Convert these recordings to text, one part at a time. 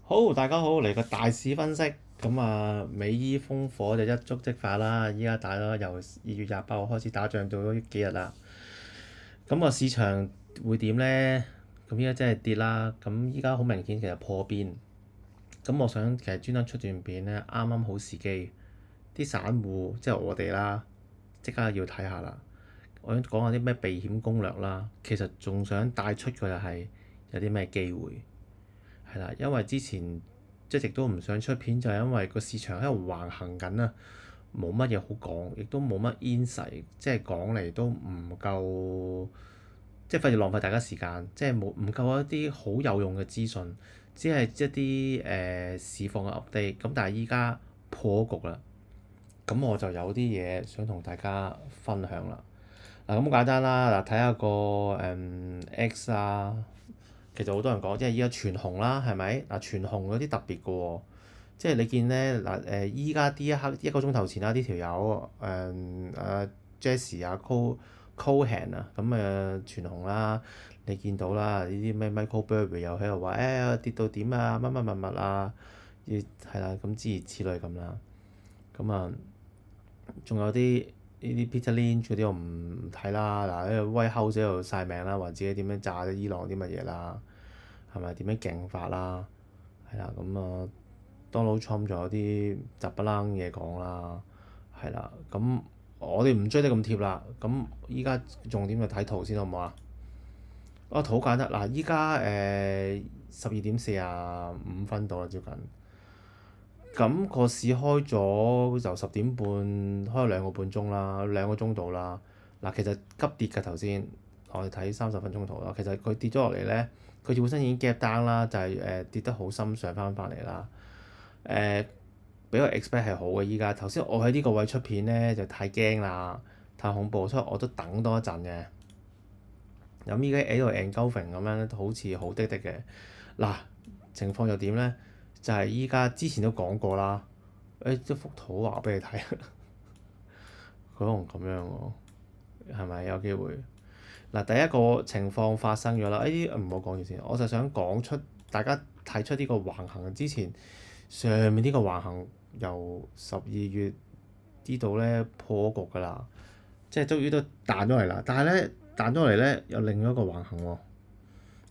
好，大家好，嚟個大市分析。咁啊，美伊烽火就一觸即發啦。依家打咗由2月28號開始打仗到咗幾日啦。咁個市場會點呢？咁依家真係跌啦。咁依家好明顯其實破邊。咁我想其實專登出段片呢，啱啱好時機。啲散戶即係我哋啦，即刻要睇下啦。我想講下啲咩避險攻略啦。其實仲想帶出嘅就係有啲咩機會。係啦，因為之前一直都唔想出片，就係因為個市場喺度橫行緊啊，冇乜嘢好講，亦都冇乜 insight，即係講嚟都唔夠，即係費事浪費大家時間，即係唔夠一啲好有用嘅資訊，只係一啲市況嘅 update。咁但係依家破局啦，咁我就有啲嘢想同大家分享啦。嗱，咁好簡單啦，嗱，睇下個X 啊。其實好多人講，即係依家全紅啦，係咪？嗱，全紅有啲特別嘅喎，即係你見咧嗱依家呢一刻1個鐘頭前啦，呢條友Jesse 啊 Cohen 啊，咁全紅啦，你見到啦，呢啲咩 Michael Burry 又喺度話跌到點啊，乜乜物物啊，係啦，咁諸如此類咁啦，咁啊仲有啲呢啲 Peter Lynch 嗰啲我唔睇啦，嗱喺度 White House 喺度曬命啦，話自己點樣炸咗伊朗啲乜嘢啦，係咪點樣勁法啦？係啦，咁Donald Trump 仲有啲雜不楞嘢講啦，係啦，咁我哋唔追得咁貼啦，咁依家重點就睇圖先好唔好啊？圖好簡單，嗱依家12點45分到啦，接近。咁個市開咗由10點半開咗2個半鐘啦，2個鐘度啦。嗱，其實急跌㗎頭先，我哋睇30分鐘圖啦。其實佢跌咗落嚟咧，佢本身已經 gap down 啦，就係跌得好深上翻嚟啦。比我 expect 係好嘅依家。頭先我喺呢個位出片咧就太驚啦，太恐怖，所以我都等多一陣嘅。咁依家喺度 engulfing 咁樣，好似好滴滴嘅。嗱，情況又點咧？就係依家之前都講過啦。一幅圖話俾你睇，佢可能咁樣喎，係咪有機會？嗱，第一個情況發生咗啦。唔好講住先，我就想講出大家睇出呢個橫行之前，上面呢個橫行由12月呢度咧破局㗎啦，即係終於都彈咗嚟啦。但係咧彈咗嚟咧有另一個橫行喎，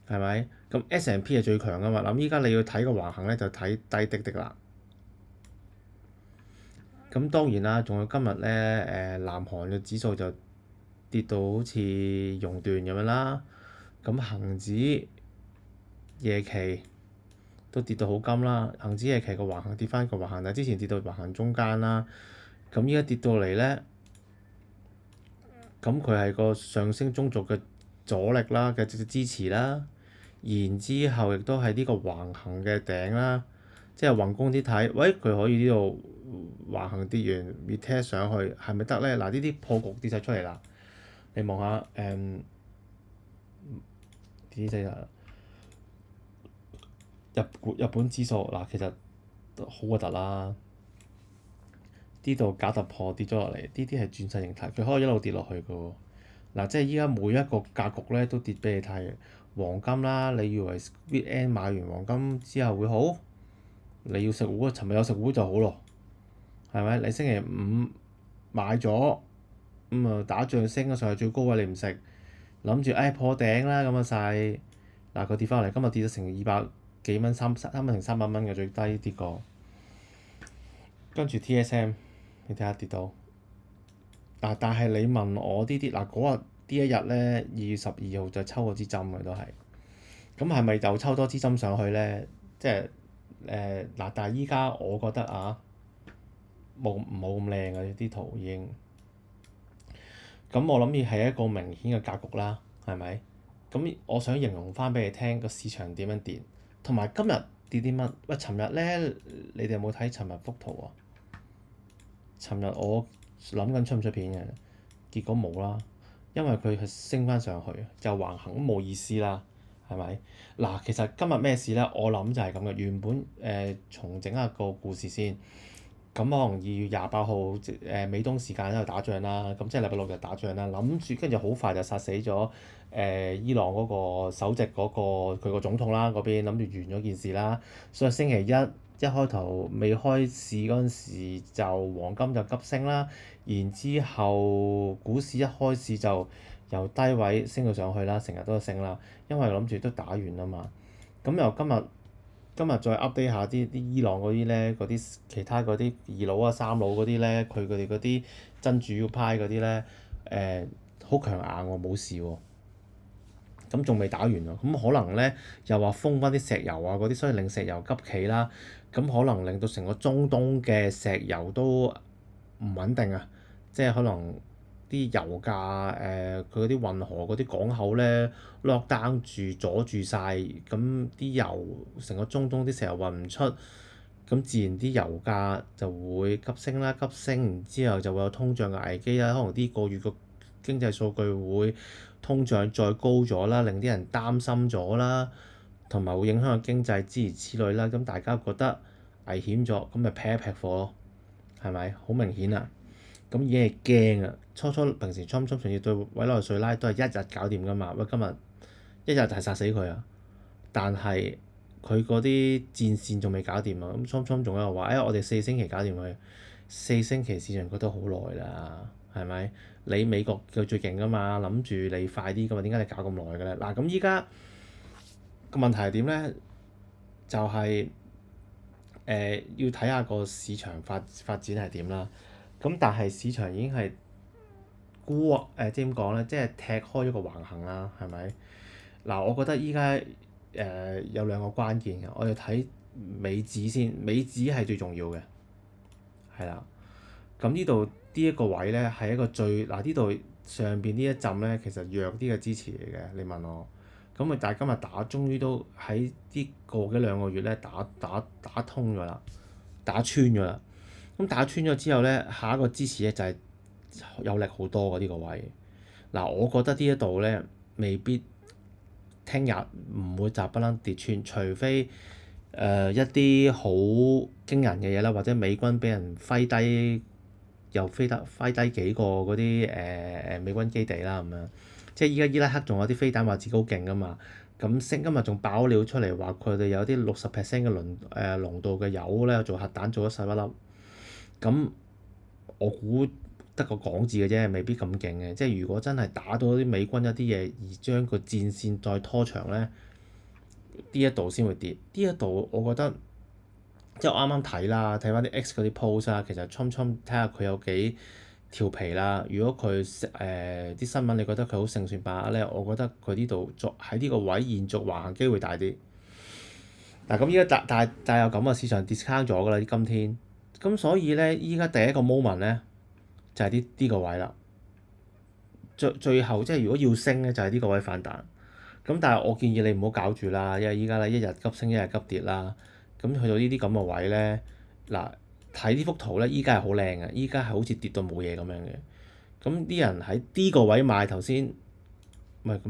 係咪？咁 S&P 係最強㗎嘛。咁依家你要睇個橫行咧，就睇低滴滴啦。咁當然啦，仲有今日咧南韓嘅指數就跌到好似熔斷咁樣啦。咁恒指夜期都跌到好金啦。恒指夜期個橫行跌翻個橫行，但係之前跌到橫行中間啦。咁依家跌到嚟咧，咁佢係個上升中軸嘅阻力啦嘅支持啦。然之後亦都係呢個橫行嘅頂啦。即係宏觀啲睇，喂，佢可以呢度橫行跌完 retest 上去，係咪得咧？嗱，呢啲破局跌晒出嚟啦。你望下跌晒啦。日本指數嗱，其實好核突啦。呢度假突破跌咗落嚟，呢啲係轉勢形態，佢可以一路跌落去嘅喎。嗱，即係依家每一個格局咧都跌俾你睇。黃金啦，你以為 weekend 買完黃金之後會好？你要食糊，尋日有食糊就好咯，係咪？你星期五買咗，打仗升咗上去最高位你唔食，諗住破頂啦咁啊曬，嗱佢跌翻嚟，今日跌咗成200幾蚊，三蚊成300蚊嘅最低跌過，跟住 TSM 你睇下跌到，但係你問我呢啲嗱嗰日呢一日咧2月12號就抽咗支針嘅都係，咁係咪又抽多支針上去咧？即係但係依家我覺得冇咁靚嘅啲圖已經，咁我諗住係一個明顯嘅格局啦，係咪？咁我想形容翻俾你聽個市場點樣跌，同埋今日跌啲乜？喂，尋日咧，你哋有冇睇尋日幅圖啊？尋日我諗緊出唔出片嘅，結果冇啦，因為佢係升翻上去，就橫行都冇意思啦。係咪？嗱，其實今日咩事咧？我諗就係咁嘅。原本重整一個故事先。可能2月28號美東時間喺度打仗啦，咁即係禮拜六日打仗啦，諗住跟住好快就殺死咗伊朗嗰個首席嗰個佢個總統啦，嗰邊諗住完咗件事啦，所以星期一開頭未開市嗰陣時就黃金就急升啦，然之後股市一開市就由低位升到上去啦，成日都升啦，因為諗住都打完啦嘛，咁又今日再 update 下啲伊朗嗰啲咧，嗰啲其他嗰啲二佬啊、三佬嗰啲咧，佢哋嗰啲真主要派嗰啲咧，好強硬喎，冇事喎。咁仲未打完喎，咁可能咧又話封翻啲石油啊嗰啲，所以令石油急企啦。咁可能令到成個中東嘅石油都唔穩定啊，即係可能啲油價佢嗰啲運河嗰啲港口咧 lock down 住阻住晒，咁啲油成個中東啲石油運唔出，咁自然啲油價就會急升啦，急升然之後就會有通脹嘅危機啦，可能呢個月個經濟數據會通脹再高咗啦，令啲人擔心咗啦，同埋會影響個經濟諸如此類啦，咁大家覺得危險咗，咁咪劈一劈貨咯，係咪？好明顯啊！咁已經係驚啊！初平時侵仲要對委內瑞拉都係一日搞掂㗎嘛，喂今日一日係殺死佢啊！但係佢嗰啲戰線仲未搞掂啊！咁仲喺度話，我哋4星期搞掂佢，4星期市場覺得好耐啦，係咪？你美國佢最勁㗎嘛，諗住你快啲㗎嘛，點解你搞咁耐嘅咧？嗱，咁依家個問題係點咧？就係、要睇下個市場發展係點啦。咁但係市場已經係即係點講咧？即係踢開咗個橫行啦，係咪？嗱，我覺得依家有兩個關鍵嘅，我哋睇美指先，美指係最重要嘅，係啦。咁呢度呢一個位咧係一個呢度上邊呢一陣咧其實弱啲嘅支持嚟嘅，你問我。咁但係今日終於都喺呢個幾兩個月咧打通咗啦，打穿咗啦。咁打穿咗之後咧，下一個支持咧就係有力好多嘅呢個位。嗱，我覺得呢一度咧未必聽日唔會不楞跌穿，除非一啲好驚人嘅嘢啦，或者美軍俾人揮低，又揮低幾個嗰啲美軍基地啦咁樣。即係依家伊拉克仲有啲飛彈話自己好勁㗎嘛，咁今日仲爆料出嚟話佢哋有啲60%嘅濃度嘅鈾咧做核彈做咗細一粒，咁我估得個講字嘅啫，未必咁勁嘅。即係如果真係打到啲美軍一啲嘢，而將個戰線再拖長咧，呢一度先會跌。呢一度我覺得即係我啱啱睇啦，睇翻啲 X 嗰啲 post 啦，其實睇下佢有幾調皮啦。如果佢啲新聞你覺得佢好勝算把握咧，我覺得佢呢度喺呢個位延續橫行機會大啲。嗱，咁依家但係有咁嘅市場 discount 咗㗎啦，啲今天。咁所以咧，依家第一個 moment 咧就係呢個位啦。最後即係如果要升咧，就係呢個位反彈。咁但係我建議你唔好搞住啦，因為依家咧一日急升一日急跌啦。咁去到呢啲咁嘅位咧，嗱睇呢幅圖咧，依家係好靚嘅，依家係好似跌到冇嘢咁樣嘅。咁啲人喺呢個位買頭先，咪咁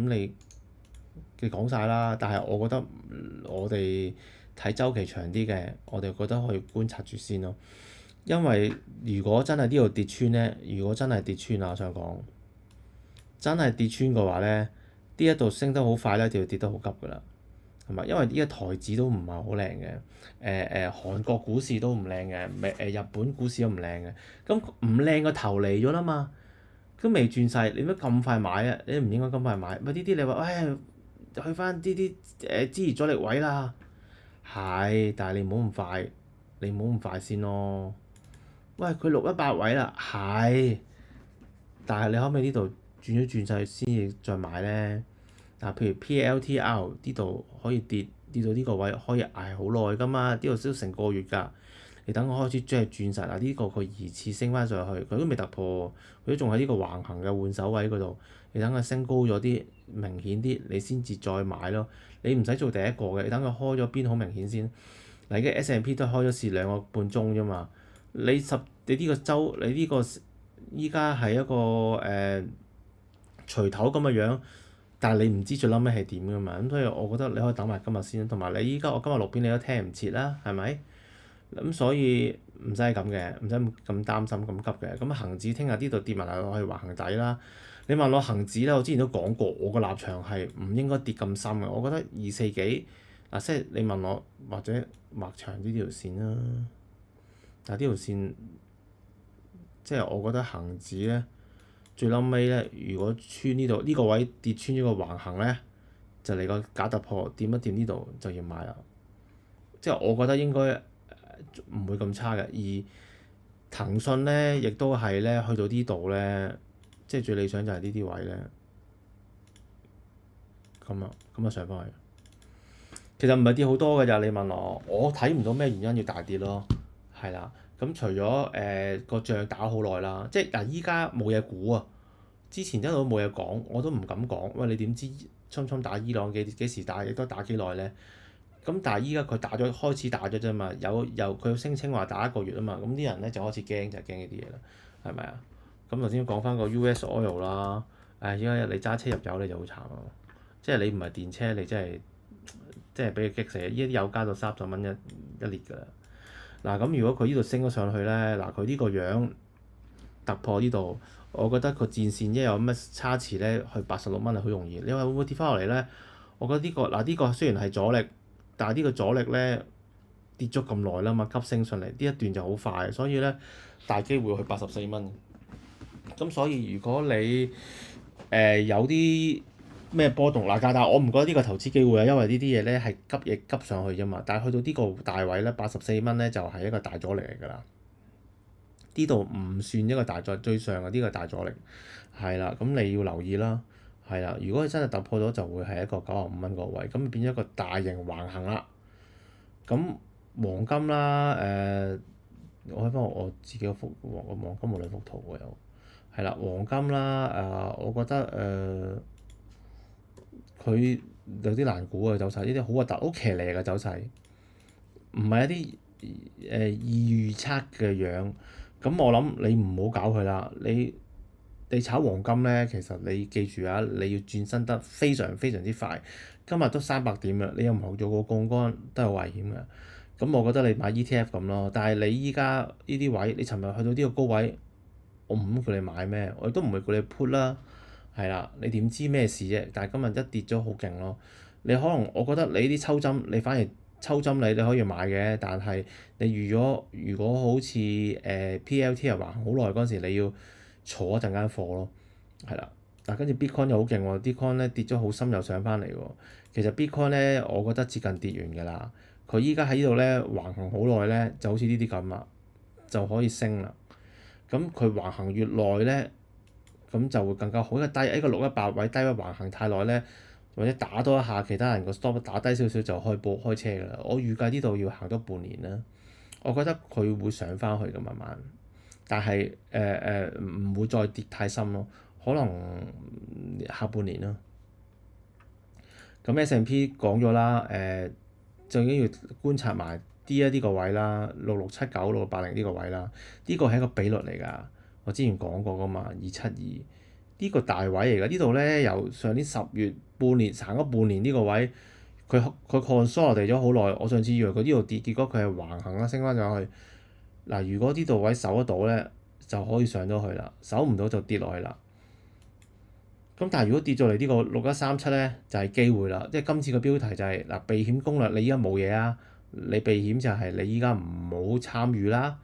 你講晒啦。但係我覺得我哋睇週期長啲嘅，我哋覺得可以觀察住先咯。因為如果真係呢度跌穿咧，如果真係跌穿啊，我想講真係跌穿嘅話咧，呢一度升得好快咧，就要跌得好急㗎啦。係咪？因為依家台指都唔係好靚嘅，韓國股市都唔靚嘅，日本股市都唔靚嘅。咁唔靚個頭嚟咗啦嘛，都未轉勢，你乜咁快買啊？你唔應該咁快買。咪呢啲你話，去翻啲支持阻力位啦。係，但係你唔好咁快，你唔好咁快先咯。喂，佢618位啦，係，但係你可唔可以呢度轉勢先至再買咧？嗱，譬如 PLTR 呢度可以跌到呢個位，可以捱好耐㗎嘛？呢度都成個月㗎。你等我開始將佢轉實，嗱呢個佢疑似升翻上去，佢都未突破，佢都仲喺呢個橫行嘅換手位嗰度。你等佢升高咗啲，明顯啲，你先至再買咯。你唔使做第一個嘅，你等佢開咗邊好明顯先。嗱，而家 S&P 都開咗市2個半鐘啫嘛。你呢個週，你呢個依家係一個錘頭咁嘅樣。但係你唔知最撚尾係點㗎嘛，咁所以我覺得你可以等埋今日先，同埋我今日錄片你都聽唔切啦，係咪？咁所以唔使咁嘅，唔使咁擔心咁急嘅。咁恆指聽日呢度跌埋落去橫行底啦。你問我恆指咧，我之前都講過，我個立場係唔應該跌咁深嘅。我覺得240幾嗱，即係你問我或者畫長呢條線啦。嗱呢條線即係我覺得恆指咧最撚尾咧，如果穿呢度呢個位跌穿咗個橫行咧，就嚟個假突破，掂一掂呢度就要買啦。即係我覺得應該唔會咁差嘅。而騰訊咧亦都係咧去到呢度咧，即係最理想就係呢啲位咧。咁啊上翻去。其實唔係跌好多㗎咋，你問我睇唔到咩原因要大跌咯。係啦，咁除咗個仗打好耐啦，即係嗱依家冇嘢估啊。之前一路都冇嘢講，我都唔敢講。喂，你點知侵侵打伊朗幾時打，亦都打幾耐咧？咁但係依家佢開始打咗啫嘛，佢聲稱話打1個月啊嘛，咁啲人咧就開始驚，就係驚呢啲嘢啦，係咪啊？咁頭先講翻個 US Oil 啦，依家你揸車入油你就好慘啊，即係你唔係電車，你真係俾佢激死，依啲油加到30蚊一列㗎啦。嗱咁如果佢呢度升咗上去咧，嗱佢呢個樣突破呢度，我覺得個戰線一有乜差池咧，去86蚊係好容易。你話會唔會跌翻落嚟咧？我覺得呢個雖然係阻力。但係呢個阻力咧跌咗咁耐啦嘛，急升上嚟呢一段就好快，所以咧大機會去84蚊。咁所以如果你有啲咩波動嗱，但係我唔覺得呢個投資機會啊，因為呢啲嘢咧係急上去啫嘛。但係去到呢個大位咧84蚊咧就係一個大阻力嚟㗎啦。呢度唔算一個大阻，最上嘅呢個大阻力係啦，咁你要留意啦。係啦，如果佢真係突破咗，就會係一個95蚊個位，咁變咗一個大型橫行啦。咁黃金啦，我睇翻我自己個黃金冇兩幅圖喎又，係啦黃金啦，我覺得佢有啲難估嘅走勢，呢啲好核突、好騎呢嘅走勢，唔係一啲預測嘅樣。咁我諗你唔好搞佢啦，你炒黃金咧，其實你記住啊，你要轉身得非常非常之快。今日都300點啦，你又唔好做個槓桿，都係危險嘅。咁我覺得你買 ETF 咁咯，但係你依家呢啲位，你尋日去到呢個高位，我唔叫你買咩，我亦都唔會叫你 put 啦。係啦，你點知咩事啫？但係今日一跌咗好勁咯。你可能我覺得你啲抽針，你反而抽針你可以買嘅，但係你預咗如果好似PLT 又橫好耐嗰陣時，你要坐一陣間貨咯，係啦。嗱跟住 Bitcoin 又好勁喎，Bitcoin 咧跌咗好深又上翻嚟喎。其實 Bitcoin 咧，我覺得接近跌完㗎啦。佢依家喺呢度咧橫行好耐咧，就好似呢啲咁啦，就可以升啦。咁佢橫行越耐咧，咁就會更加好。因為低喺個618位低位橫行太耐咧，或者打多一下其他人個 stop 打低少少就開車㗎啦。我預計呢度要行多半年啦。我覺得佢會上翻去㗎慢慢，但係唔會再跌太深咯，可能下半年啦。咁 S&P 講咗啦，最緊要觀察埋呢個位啦，6679、6680呢個位啦，呢個係一個比率嚟㗎。我之前講過㗎嘛，272呢個大位嚟㗎。呢度咧由上年10月半年行咗半年呢個位，佢 consolidate 咗好耐。我上次以為佢呢度跌，結果佢係橫行啦，升翻上去。嗱，如果呢度位守得到咧，就可以上咗去啦；守唔到就跌落去啦。咁但係如果跌咗嚟呢個6137咧，就係機會啦。即係今次個標題就係嗱，避險攻略，你依家冇嘢啊，你避險就係你依家唔好參與啦。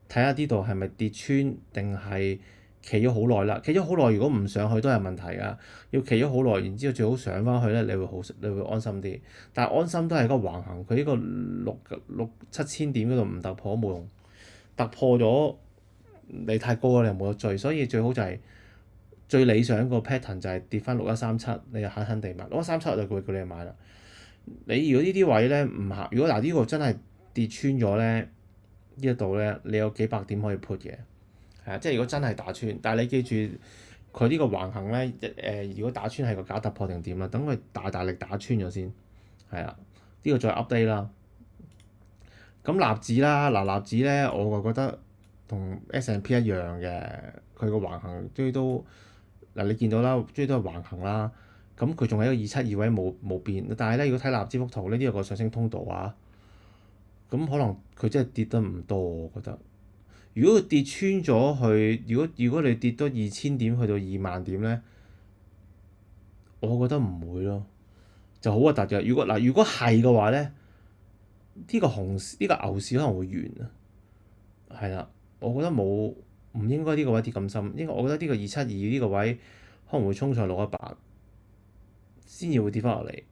睇下呢度係咪跌穿定係企咗好耐啦？企咗好耐，如果唔上去都係問題㗎。要企咗好耐，然之後最好上翻去咧，你會安心啲。但係安心都係個橫行，佢呢個6、7千點嗰度唔突破都冇用。突破咗你太高啦，你又冇得追，所以最好就係、最理想個 pattern 就係跌翻6137，你就狠狠地買6137，我就會叫你買啦。你如果呢啲位咧唔行，如果嗱呢個真係跌穿咗咧，呢一度咧你有幾百點可以 put 嘅，係啊，即係如果真係打穿，但係你記住佢呢個橫行咧如果打穿係個假突破定點啦，等佢大力打穿咗先，係啊，呢個再 update 啦。咁納指啦，納指咧我就覺得同 S&P 一樣嘅，佢個橫行都嗱你見到啦，都係橫行啦。咁佢仲喺個272位冇變，但係咧如果睇納指幅圖呢，呢個個上升通道啊，咁可能佢真係跌得唔多，我覺得。如果佢跌穿咗去，如果你跌多2000點去到2萬點咧，我覺得唔會咯，就好核突嘅。如果係嘅話咧，呢個牛市可能會完啊。係啦，我覺得唔應該呢個位跌咁深，我覺得呢個272呢個位可能會衝上618，先至會跌翻落嚟，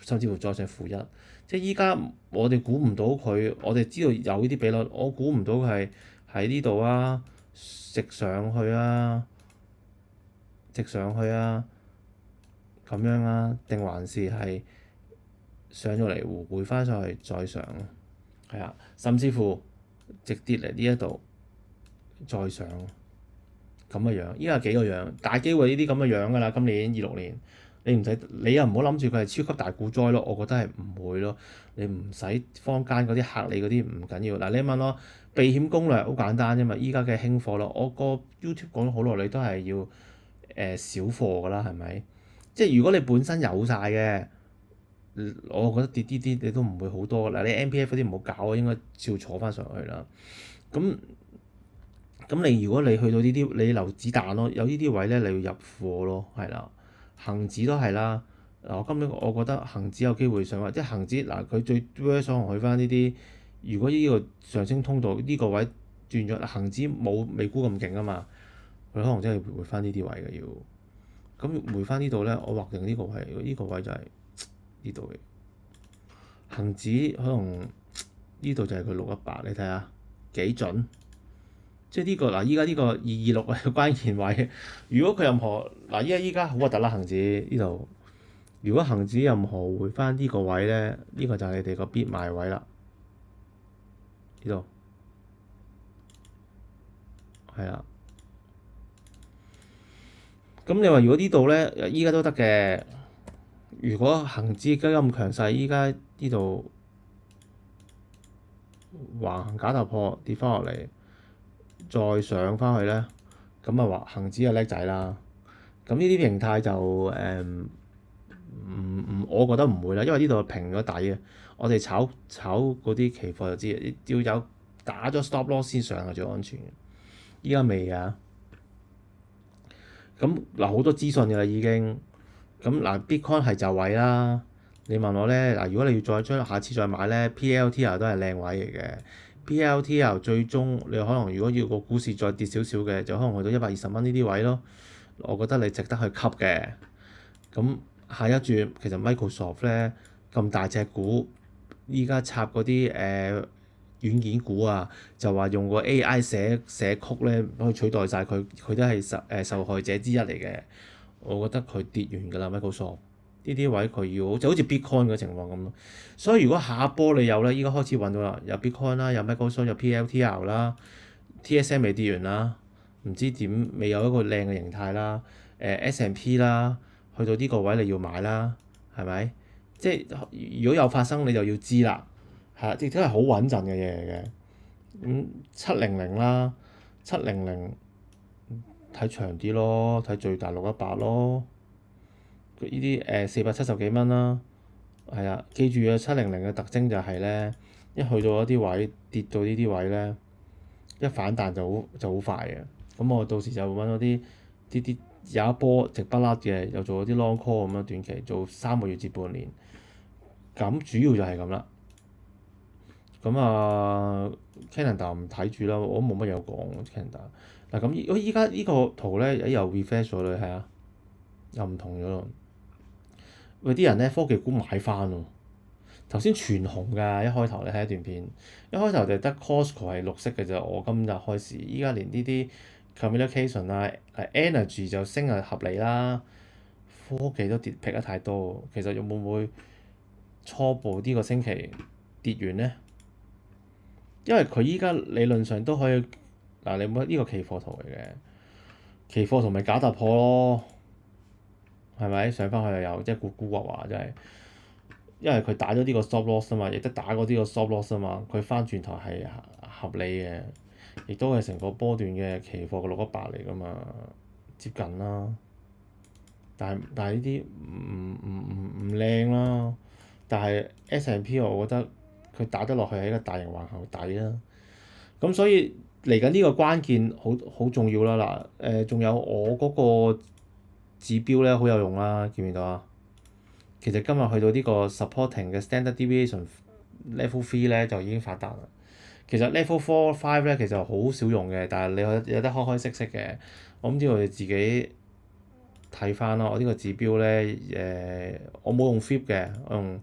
甚至乎再上負一。即係依家我哋估唔到佢，我哋知道有呢啲比率，我估唔到佢係喺呢度啊，直上去啊，直上去啊，咁樣啊，定還是係上咗嚟回翻上去再上，係啊，甚至乎直跌嚟呢一度再上咁嘅樣。依家幾個樣，大機會呢啲咁嘅樣㗎啦。今年26年，你又唔好諗住佢係超級大股災咯。我覺得係唔會咯。你唔使坊間嗰啲嚇你嗰啲唔緊要。嗱，你問我避險攻略好簡單啫嘛。依家嘅興貨咯，我個 YouTube 講咗好耐，你都係要少貨㗎啦，係咪？即係如果你本身有晒嘅，我覺得跌啲啲你都唔會好多嗱。你 MPF 嗰啲唔好搞啊，應該照坐翻上去啦。咁如果你去到呢啲，你留子彈咯，有呢啲位咧，你要入貨咯，係啦。恒指都係啦。嗱，今年我覺得恒指有機會上，即係恒指嗱，佢最 worst 可能去翻呢啲。如果呢個上升通道呢個位轉咗，恒指冇美股咁勁啊嘛，佢可能真係回翻呢啲位嘅要。咁回翻呢度咧，我劃定呢個位，呢個位就係呢度嘅恒指，可能呢度就係佢618，你睇下幾準。即係呢個嗱，依家呢個226係關鍵位。如果佢任何嗱，依家好核突啦，恒指呢度。如果恒指任何回翻呢個位咧，呢個就係你哋個必買位啦。呢度係啦。咁你話如果呢度咧，依家都得嘅。如果恒指而家咁強勢，依家呢度橫行假突破跌翻落嚟，再上翻去咧，咁啊話恆指就叻仔啦。咁呢啲形態就我覺得唔會啦，因為呢度平咗底嘅。我哋炒嗰啲期貨就知，要有打咗 stop loss 先上係最安全嘅。依家未啊。咁嗱，好多資訊㗎啦已經。咁嗱，Bitcoin 係就位啦。你問我咧，嗱，如果你要下次再買咧，PLTR 都係靚位嚟嘅。PLTR 最終你可能如果要個股市再跌少少嘅，就可能去到120蚊呢啲位咯。我覺得你值得去吸嘅。咁下一轉其實 Microsoft 咧咁大隻股，依家插嗰啲軟件股啊，就話用個 AI 寫曲咧可以取代晒佢，佢都係受害者之一嚟嘅。我覺得佢跌完㗎啦，Microsoft 呢啲位佢要就好似 Bitcoin 嘅情況咁咯。所以如果下一波你有咧，依家開始揾到啦，有 Bitcoin 啦，有 Microsoft，有 PLTR 啦，TSM 未跌完啦，唔知點未有一個靚嘅形態啦。S&P 啦，去到呢個位你要買啦，係咪？即係如果有發生你就要知啦，係啦，亦都係好穩陣嘅嘢嚟嘅。700啦，700睇長啲咯，睇最大618咯。呢啲470幾蚊啦，係啊，記住啊，700嘅特徵就係咧，一去到一啲位跌到呢啲位咧，一反彈就好快嘅。咁我到時就揾嗰啲有一波直不甩嘅，又做嗰啲 long call 咁樣，短期做3個月至半年。咁主要就係咁啦。咁啊，Canada 唔睇住啦，我都冇乜嘢講 Canada。嗱，咁如果依家呢個圖咧又 refresh 咗啦，係啊，又唔同咗咯。喂，啲人咧科技股買翻喎。頭先全紅㗎，一開頭你睇一段片，一開頭就得 Costco 係綠色嘅啫。我今日開市，依家連呢啲 communication 啊、energy 就升係合理啦。科技都跌劈得太多，其實會唔會初步呢個星期跌完咧？因為佢依家理論上都可以嗱，你冇呢個期貨圖嚟嘅，期貨圖咪假突破咯，係咪上翻去又有即係古惑話真係，因為佢打咗呢個 stop loss 啊嘛，亦都打過呢個 stop loss 啊嘛，佢翻轉頭係合理嘅，亦都係成個波段嘅期貨嘅618嚟㗎嘛，接近啦。但係呢啲唔靚啦。但係 S&P 我覺得佢打得落去係一個大型橫行底啦。咁所以嚟緊呢個關鍵好重要啦。嗱仲有我嗰個指標咧好有用啦，見唔見到啊？其實今日去到呢個 supporting 嘅 standard deviation level 3咧就已經發達啦。其實 level 4、5咧其實好少用嘅，但係你有得開開息息嘅。我唔知道你自己睇翻咯。我呢個指標咧我冇用 flip 嘅，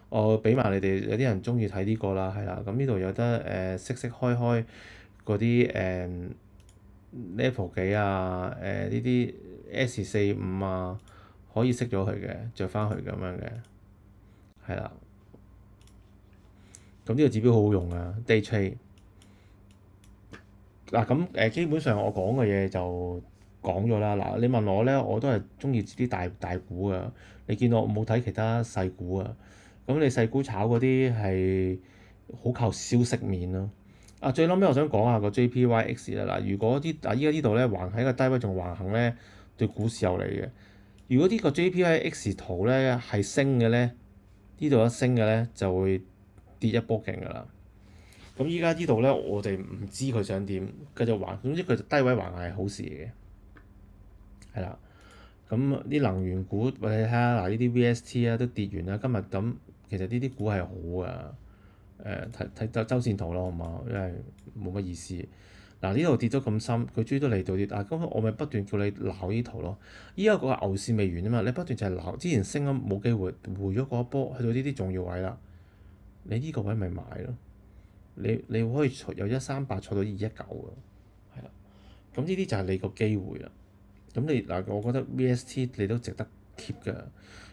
我俾埋你哋，有啲人中意睇呢個啦，係啦。咁呢度有得息息開嗰啲level 幾啊，呢啲 S45啊，可以熄咗佢嘅，着翻去咁樣嘅，係啦。咁呢個指標好好用啊 day trade。嗱咁基本上我講嘅嘢就講咗啦。嗱你問我咧，我都係中意啲大股啊。你見我冇睇其他細股啊。咁你細股炒嗰啲係好靠消息面咯。最撚尾我想講下個 JPYX 啦。嗱，如果依家呢度咧橫喺個低位仲橫行咧，對股市有利嘅。如果呢個 JPYX 圖咧係升嘅咧，呢度一升嘅咧就會跌一波勁㗎啦。咁依家呢度咧，我哋唔知佢想點，繼續橫。總之佢低位橫係好事嚟嘅，係啦。咁啲能源股，你睇下嗱，呢啲 VST 啊都跌完啦。今日咁其實呢啲股係好㗎。睇周線圖咯，好嘛？因為冇乜意思。嗱呢度跌咗咁深，佢追到嚟到跌，咁我咪不斷叫你鬧呢圖咯。依家個牛市未完啊嘛，你不斷就係鬧，之前升咗冇機會，回咗嗰一波去到呢啲重要位啦，你呢個位咪買咯。你可以由138坐到219啊，係啦。咁呢啲就係你個機會啦。咁你嗱，我覺得 VST 你都值得 keep 㗎。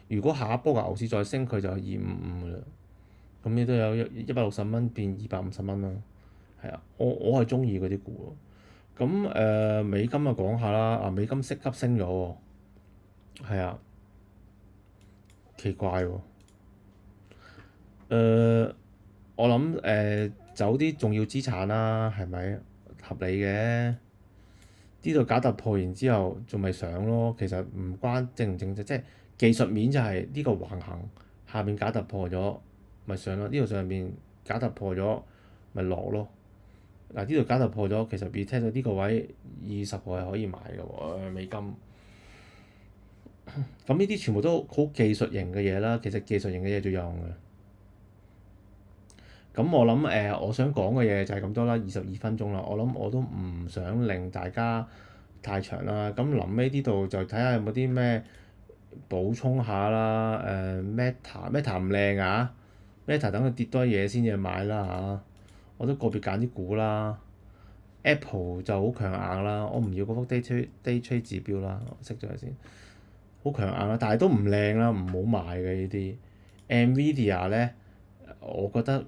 如果下一波嘅牛市再升，佢就係255啦。咁你都有160蚊變250蚊啦。係啊，我係中意嗰啲股咯。咁美金啊講下啦。美金息急升咗喎。係啊，奇怪喎。我諗走啲重要資產啦，係咪合理嘅？呢度假突破完之後仲咪上咯。其實唔關正唔正啫，即係技術面就係呢個橫行，下面假突破咗咪上咯。呢度上面假突破咗咪落咯。嗱，呢度假突破咗，其實 retest 到呢個位20號係可以買嘅喎，美金。咁呢啲全部都好技術型嘅嘢啦。其實技術型嘅嘢最有用嘅。咁我諗我想講嘅嘢就係咁多啦。22分鐘啦，我諗我都唔想令大家太長啦。咁臨尾呢度就睇下有冇啲咩補充下啦。Meta 唔靚啊 Meta 等佢跌多嘢先至買啦嚇。我都個別揀啲股啦。Apple 就好強硬啦，我唔要嗰幅 day trade 指標啦，我熄咗佢先。好強硬啦，但係都唔靚啦，唔好買嘅呢啲。Nvidia 咧，我覺得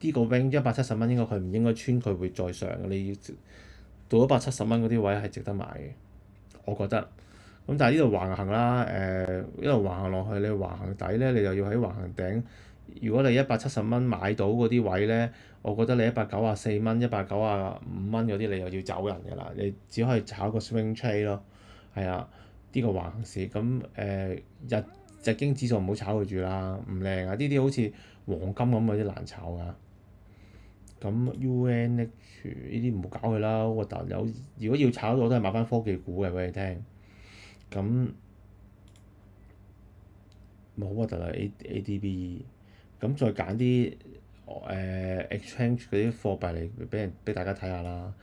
呢個 range 170蚊應該佢唔應該穿，佢會再上嘅。你要到170蚊嗰啲位係值得買嘅，我覺得。咁但係呢度橫行啦，呢度橫行落去，你橫行底咧，你就要喺橫行頂。如果你170蚊買到嗰啲位咧，我覺得你194蚊、195蚊嗰啲你又要走人㗎啦。你只可以炒個 swing trade 咯，係啊，呢個橫行市咁日經指數唔好炒佢住啦，唔靚啊！呢啲好似黃金咁嗰啲難炒㗎。咁 UNH 呢啲唔好搞佢啦，核突有。如果要炒我都係買翻科技股嘅俾你聽。咁咪好核突啊 ADB。咁再揀啲exchange 嗰啲貨幣嚟俾大家睇下啦。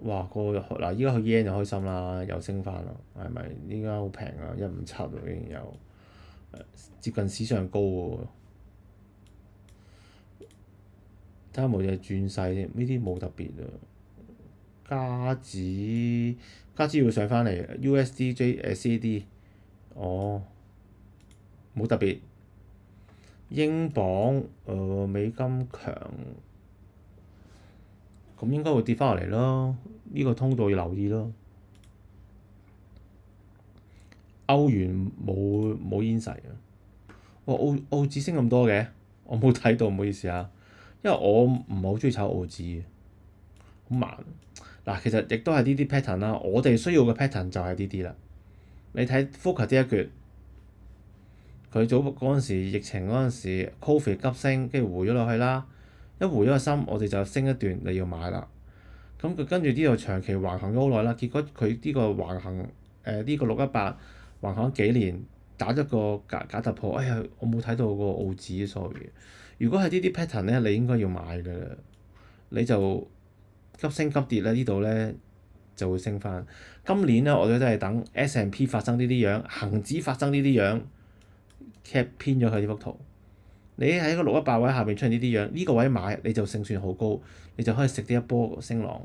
哇！嗱依家去 yen 就開心啦，又升翻啦，係咪？依家好平啊，157喎已經有，接近史上高喎。睇下冇嘢轉勢添，呢啲冇特別啊。加紙要上翻嚟 USDCAD 哦，冇特別。英鎊美金強，咁應該會跌翻落嚟咯。呢個通道要留意咯。歐元冇煙勢啊！澳紙升咁多嘅，我冇睇到，唔好意思啊。因為我唔係好中意炒澳紙嘅，好慢。嗱，其實亦都係呢啲 pattern 啦。我哋需要嘅 pattern 就係呢啲啦。你睇 focus 呢一橛，佢早嗰陣時疫情嗰陣時，Covid 急升，跟住回咗落去啦。一回咗個心，我哋就升一段，你要買啦。咁佢跟住呢度長期橫行咗好耐啦，結果佢呢個橫行呢個618橫行咗幾年，打咗個假突破。哎呀，我冇睇到個澳紙，sorry。如果係呢啲 pattern 咧，你應該要買㗎啦。你就急升急跌咧，呢度咧就會升翻。今年咧，我哋都係等 S&P 發生呢啲樣，恒指發生呢啲樣，cap 偏咗佢呢幅圖。你喺個618位下邊出現呢啲樣，呢個位買你就勝算好高，你就可以食啲一波升浪，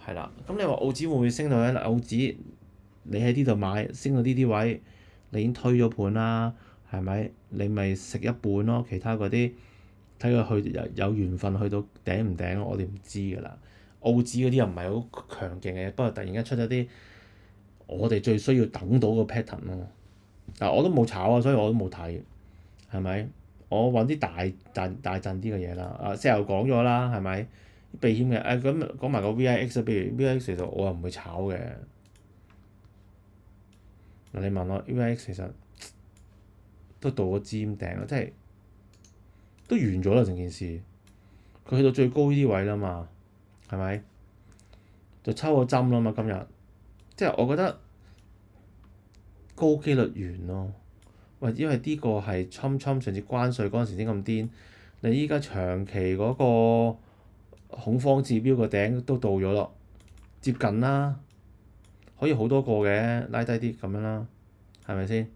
係啦。咁你話澳紙會唔會升到咧？澳紙你喺呢度買升到呢啲位，你已經推咗盤啦，係咪？你咪食一半咯，其他嗰啲睇佢去有緣分去到頂唔頂，我哋唔知㗎啦。澳紙嗰啲又唔係好強勁嘅，不過突然間出咗啲我哋最需要等到個 pattern 咯。但我都冇炒啊，所以我都冇睇，係咪？我揾啲大陣啲嘅嘢啦。石油講咗啦，係咪？避險嘅咁講埋個 VIX 啊，譬如 VIX 其實我又唔會炒嘅。嗱，你問我 VIX 其實都到咗尖頂啦，即係都完咗啦成件事。佢去到最高呢啲位啦嘛，係咪？就抽個針啦嘛今日，即係我覺得高機率完咯。喂，因為呢個係上次關稅嗰陣時先咁癲，你依家長期嗰個恐慌指標個頂都到咗咯，接近啦，可以好多個嘅，拉低啲咁樣啦，係咪先？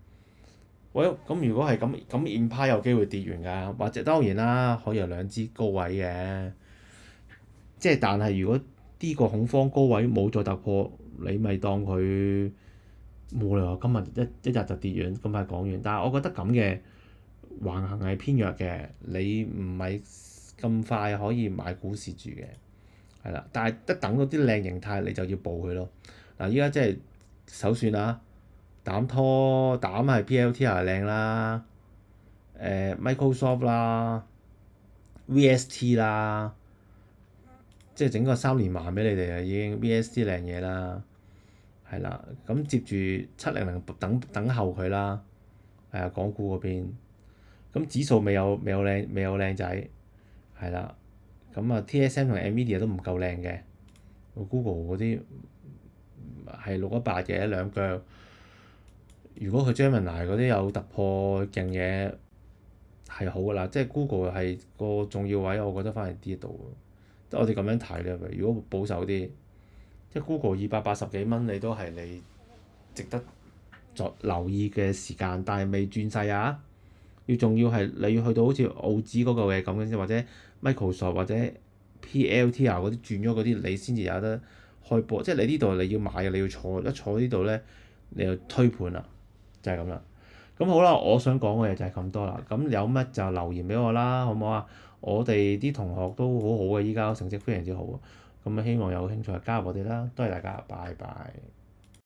喂，咁如果係咁 Empire 有機會跌完㗎，或者當然啦，可以有兩支高位嘅，即係但係如果呢個恐慌高位冇再突破，你咪當佢冇理由今日一日就跌完，咁快講完。但係我覺得咁嘅橫行係偏弱嘅，你唔係咁快可以買股市住嘅，係啦。但係一等到啲靚形態，你就要報佢咯。嗱，依家即係首選啊，膽係 PLTR 靚啦，Microsoft 啦，VST 啦，即係整個3連環俾你哋啊，已經 VST 靚嘢啦。係啦，咁接住700等候佢啦，係啊，港股嗰邊，咁指數未有靚仔，係啦，咁啊 TSM 同 Nvidia 都唔夠靚嘅，Google 嗰啲係618嘅兩腳，如果佢 Gemini 嗰啲有突破勁嘢係好㗎啦，即係 Google 係個重要位，我覺得翻嚟呢度，即係我哋咁樣睇咧，如果保守啲。即係 Google 280幾蚊，你都係你值得作留意嘅時間，但係未轉勢啊！仲要係你要去到好似澳紙嗰個嘅咁嘅先，或者 Microsoft 或者 PLTR 嗰啲轉咗嗰啲，你先至有得開波。即係你呢度你要買嘅，你要坐呢度咧，你就推盤啦，就係咁啦。咁好啦，我想講嘅嘢就係咁多啦。咁有乜就留言俾我啦，好唔好啊？我哋啲同學都好好嘅，依家成績非常之好。咁希望有興趣加入我哋啦，多謝大家，拜拜。